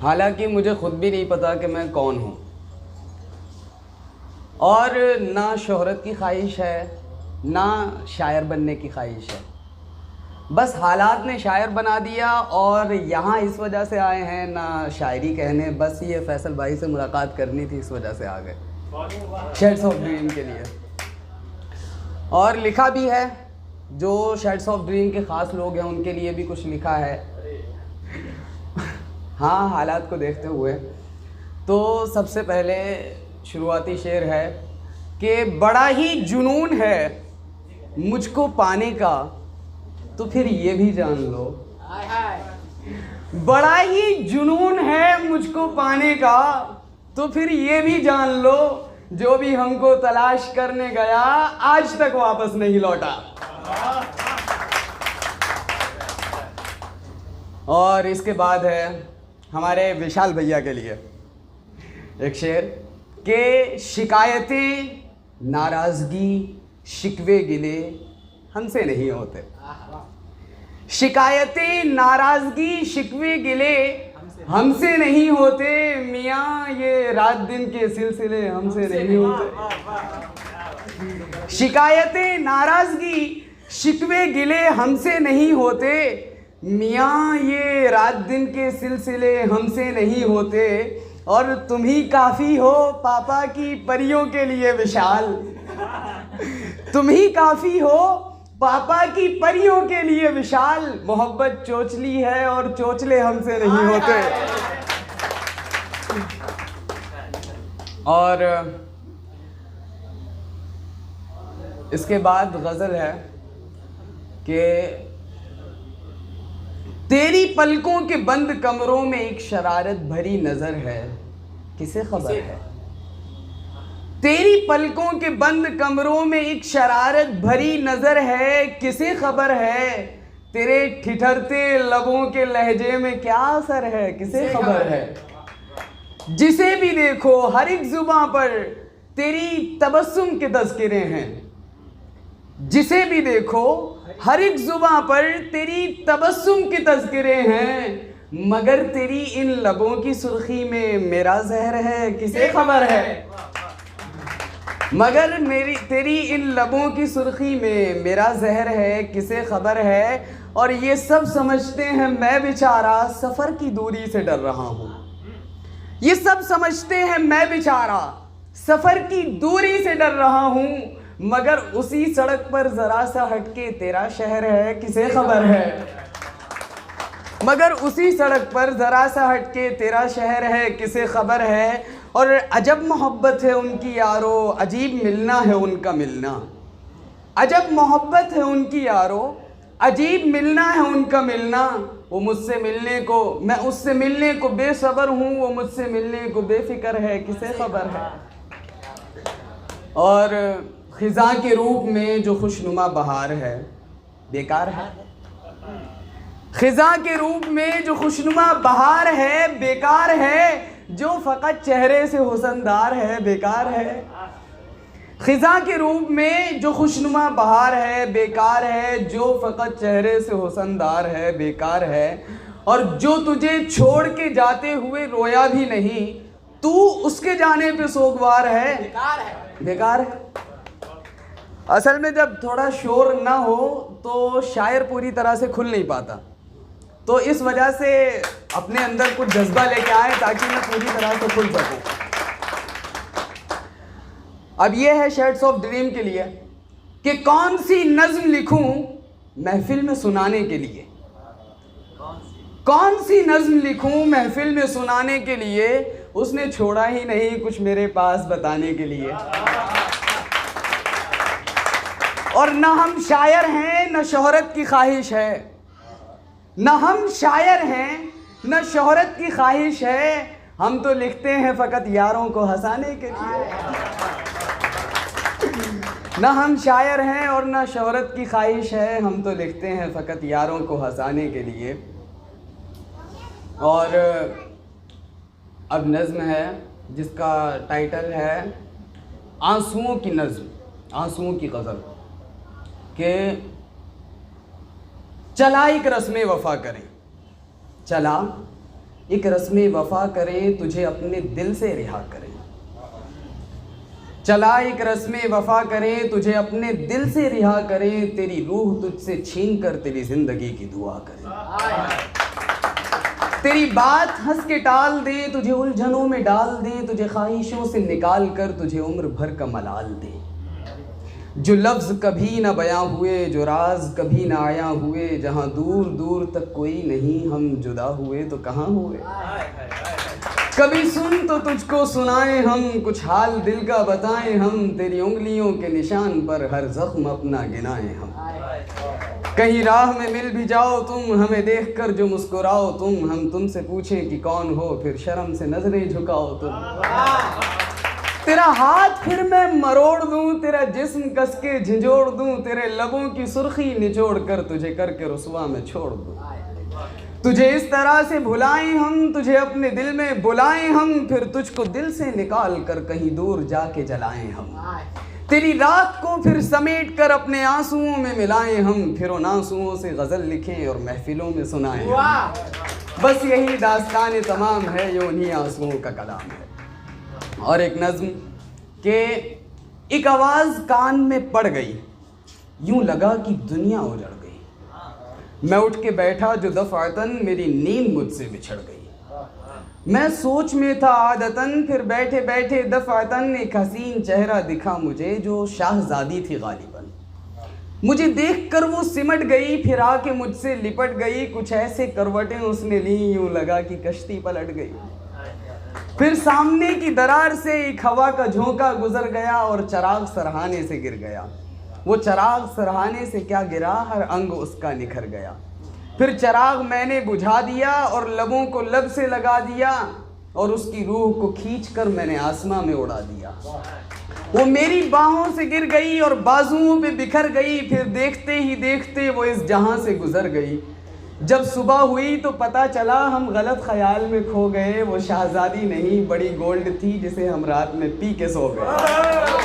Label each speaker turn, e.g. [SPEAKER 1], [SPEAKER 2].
[SPEAKER 1] हालांकि मुझे ख़ुद भी नहीं पता कि मैं कौन हूँ, और ना शोहरत की ख्वाहिश है ना शायर बनने की ख्वाहिश है। बस हालात ने शायर बना दिया और यहाँ इस वजह से आए हैं, ना शायरी कहने, बस ये फैसल भाई से मुलाकात करनी थी, इस वजह से आ गए शेड्स ऑफ ड्रीम के लिए। और लिखा भी है, जो शेड्स ऑफ ड्रीम के ख़ास लोग हैं उनके लिए भी कुछ लिखा है। हाँ, हालात को देखते हुए तो सबसे पहले शुरुआती शेर है कि बड़ा ही जुनून है मुझको पाने का, तो फिर ये भी जान लो। बड़ा ही जुनून है मुझको पाने का, तो फिर ये भी जान लो, जो भी हमको तलाश करने गया आज तक वापस नहीं लौटा। और इसके बाद है हमारे विशाल भैया के लिए एक शेर के शिकायतें नाराज़गी शिकवे गिले हमसे नहीं होते। शिकायतें नाराज़गी शिकवे गिले हमसे नहीं होते, मियाँ ये रात दिन के सिलसिले हमसे नहीं होते। शिकायतें नाराज़गी शिकवे गिले हमसे नहीं होते, मियाँ ये रात दिन के सिलसिले हमसे नहीं होते। और तुम ही काफ़ी हो पापा की परियों के लिए विशाल, तुम ही काफ़ी हो पापा की परियों के लिए विशाल। मोहब्बत चोचली है और चोचले हमसे नहीं होते। और इसके बाद गज़ल है कि तेरी पलकों के बंद कमरों में एक शरारत भरी नज़र है, किसे खबर है। तेरी पलकों के बंद कमरों में एक शरारत भरी नज़र है, किसे खबर है। तेरे ठिठरते लबों के लहजे में क्या असर है, किसे खबर है। जिसे भी देखो हर एक जुबां पर तेरी तबस्सुम के तज़किरे हैं, जिसे भी देखो हर एक जुबां पर तेरी तबस्सुम के तज़किरे हैं, मगर तेरी इन लबों की सुर्खी में मेरा जहर है, किसे खबर है। मगर तेरी इन लबों की सुर्खी में मेरा जहर है, किसे खबर है। और ये सब समझते हैं मैं बेचारा सफ़र की दूरी से डर रहा हूँ। ये सब समझते हैं मैं बेचारा सफ़र की दूरी से डर रहा हूँ, मगर उसी सड़क पर ज़रा सा हटके तेरा शहर है, किसे खबर है। मगर उसी सड़क पर ज़रा सा हटके तेरा शहर है, किसे खबर है। और अजब मोहब्बत है उनकी यारो, अजीब मिलना है उनका मिलना। अजब मोहब्बत है उनकी यारो, अजीब मिलना है उनका मिलना। वो मुझसे मिलने को, मैं उससे मिलने को बेसब्र हूँ, वो मुझसे मिलने को बेफिक्र है, किसे खबर है। और ख़िज़ा के रूप में जो खुशनुमा बहार है बेकार है। ख़िज़ा के रूप में जो खुशनुमा बहार है बेकार है, जो फ़कत चेहरे से हुस्नदार है बेकार है। ख़िज़ा के रूप में जो खुशनुमा बहार है बेकार है, जो फ़कत चेहरे से हुस्नदार है बेकार है। और जो तुझे छोड़ के जाते हुए रोया भी नहीं, तू उसके जाने पे सोगवार है, बेकार है। असल में जब थोड़ा शोर ना हो तो शायर पूरी तरह से खुल नहीं पाता, तो इस वजह से अपने अंदर कुछ जज्बा लेके आए ताकि मैं पूरी तरह से खुल सकूं। अब ये है शेड्स ऑफ ड्रीम के लिए कि कौन सी नज्म लिखूं महफिल में सुनाने के लिए। कौन सी नज्म लिखूं महफिल में सुनाने के लिए, उसने छोड़ा ही नहीं कुछ मेरे पास बताने के लिए। और ना हम शायर हैं न शोहरत की ख्वाहिश है, न हम शायर हैं न शोहरत की ख्वाहिश है, हम तो लिखते हैं फ़कत यारों को हंसाने के लिए। न हम शायर हैं और न शोहरत की ख्वाहिश है, हम तो लिखते हैं फ़कत यारों को हंसाने के लिए। और अब नज़्म है जिसका टाइटल है आंसुओं की नज़्म, आंसुओं की गज़ल। कि चला एक रस्म वफ़ा करें, चला एक रस्म वफा करें, तुझे अपने दिल से रिहा करें। चला एक रस्म वफा करें, तुझे अपने दिल से रिहा करें, तेरी रूह तुझसे छीन कर तेरी जिंदगी की दुआ करें। तेरी बात हंस के टाल दें, तुझे उलझनों में डाल दें, तुझे ख्वाहिशों से निकाल कर तुझे उम्र भर का मलाल दें। जो लफ्ज़ कभी ना बयां हुए, जो राज कभी ना आया हुए, जहाँ दूर दूर तक कोई नहीं, हम जुदा हुए तो कहाँ हुए। कभी सुन तो तुझको सुनाएं हम, कुछ हाल दिल का बताएं हम, तेरी उंगलियों के निशान पर हर जख्म अपना गिनाएं हम। कहीं राह में मिल भी जाओ तुम, हमें देखकर जो मुस्कुराओ तुम, हम तुमसे पूछें कि कौन हो, फिर शर्म से नजरें झुकाओ तुम। तेरा हाथ फिर मैं मरोड़ दूं, तेरा जिस्म कस के झिंझोड़ दूं, तेरे लबों की सुर्खी निचोड़ कर तुझे करके रुसवा में छोड़ दूं। तुझे इस तरह से भुलाएं हम, तुझे अपने दिल में बुलाएं हम, फिर तुझको दिल से निकाल कर कहीं दूर जाके जलाएं हम। तेरी रात को फिर समेट कर अपने आंसुओं में मिलाएं हम, फिर उन आंसुओं से गज़ल लिखें और महफिलों में सुनाएं हम। बस यही दास्तान तमाम है, ये उन्हीं आंसुओं का कलाम है। और एक नज़्म के एक आवाज़ कान में पड़ गई, यूं लगा कि दुनिया उजड़ गई। मैं उठ के बैठा जो दफ़अतन, मेरी नींद मुझसे बिछड़ गई। मैं सोच में था आदतन, फिर बैठे बैठे दफ़अतन एक हसीन चेहरा दिखा मुझे, जो शाहज़ादी थी गालिबन। मुझे देखकर वो सिमट गई, फिर आके मुझसे लिपट गई, कुछ ऐसे करवटें उसने ली, यूं लगा कि कश्ती पलट गई। फिर सामने की दरार से एक हवा का झोंका गुजर गया और चराग सरहाने से गिर गया। वो चराग सरहाने से क्या गिरा, हर अंग उसका निखर गया। फिर चराग मैंने बुझा दिया और लबों को लब से लगा दिया, और उसकी रूह को खींचकर मैंने आसमां में उड़ा दिया। वो मेरी बाहों से गिर गई और बाजुओं पे बिखर गई, फिर देखते ही देखते वो इस जहां से गुजर गई। जब सुबह हुई तो पता चला हम गलत ख्याल में खो गए, वो शाहज़ादी नहीं बड़ी गोल्ड थी जिसे हम रात में पी के सो गए।